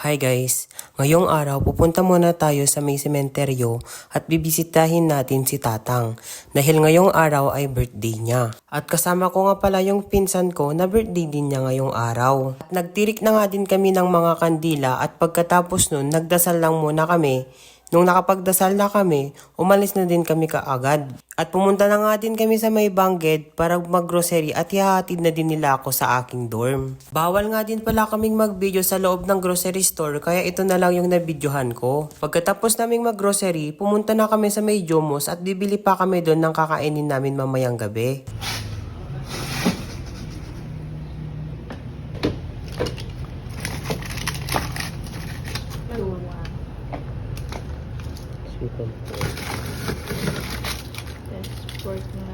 Hi guys! Ngayong araw pupunta muna tayo sa may sementeryo at bibisitahin natin si Tatang dahil ngayong araw ay birthday niya. At kasama ko nga pala yung pinsan ko na birthday din niya ngayong araw. At nagtirik na nga din kami ng mga kandila at pagkatapos nun nagdasal lang muna kami. Nung nakapagdasal na kami, umalis na din kami kaagad. At pumunta na nga din kami sa may Bangged para maggrocery at ihahatid na din nila ako sa aking dorm. Bawal nga din pala kaming mag-video sa loob ng grocery store kaya ito na lang yung nabidyohan ko. Pagkatapos naming maggrocery, pumunta na kami sa may Jomos at bibili pa kami doon ng kakainin namin mamayang gabi. Pork na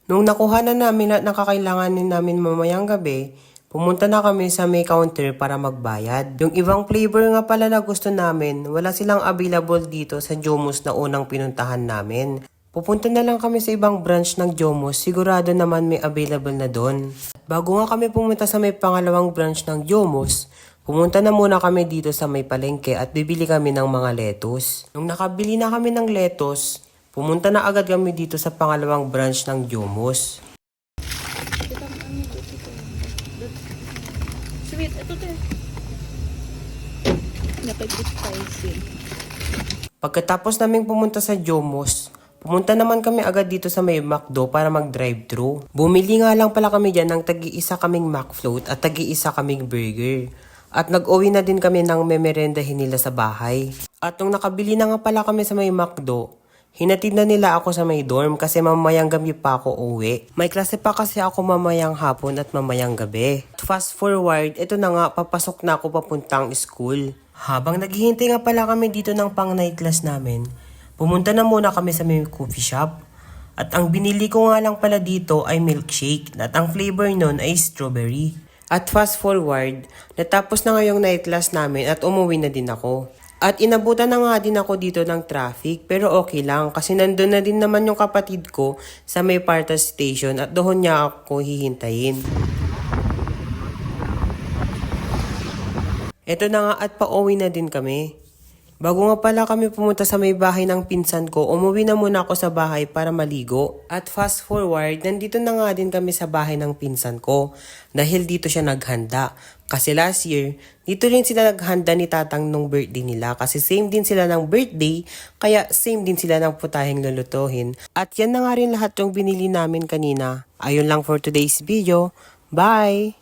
Nung nakuha na namin at nakakailanganin namin mamayang gabi, pumunta na kami sa may counter para magbayad. Yung ibang flavor nga pala na gusto namin, wala silang available dito sa Jomos na unang pinuntahan namin. Pupunta na lang kami sa ibang branch ng Jomos, sigurado naman may available na doon. Bago nga kami pumunta sa may pangalawang branch ng Jomos, pumunta na muna kami dito sa may palengke at bibili kami ng mga lettuce. Nung nakabili na kami ng lettuce, pumunta na agad kami dito sa pangalawang branch ng Jomos. sweet. Ito din. Napag-spicy. Pagkatapos naming pumunta sa Jomos, pumunta naman kami agad dito sa may McDo para mag-drive-thru. Bumili nga lang pala kami dyan ng tagi-isa kaming McFloat at tagi-isa kaming burger. At nag-uwi na din kami ng memerendahin nila sa bahay. At nung nakabili na nga pala kami sa may McDo, hinatid na nila ako sa may dorm kasi mamayang gabi pa ako uwi. May klase pa kasi ako mamayang hapon at mamayang gabi. Fast forward, ito na nga, papasok na ako papuntang school. Habang naghihintay nga pala kami dito ng pang night class namin, pumunta na muna kami sa may coffee shop. At ang binili ko nga lang pala dito ay milkshake at ang flavor nun ay strawberry. At fast forward, natapos na ngayong night class namin at umuwi na din ako. At inabutan na nga din ako dito ng traffic pero okay lang kasi nandun na din naman yung kapatid ko sa may Parta Station at doon niya ako hihintayin. Ito na nga at pauwi na din kami. Bago nga pala kami pumunta sa may bahay ng pinsan ko, umuwi na muna ako sa bahay para maligo. At fast forward, nandito na nga din kami sa bahay ng pinsan ko dahil dito siya naghanda. Kasi last year, dito rin sila naghanda ni Tatang nung birthday nila kasi same din sila ng birthday, kaya same din sila ng putaheng lulutuhin. At yan na nga rin lahat yung binili namin kanina. Ayun lang for today's video. Bye!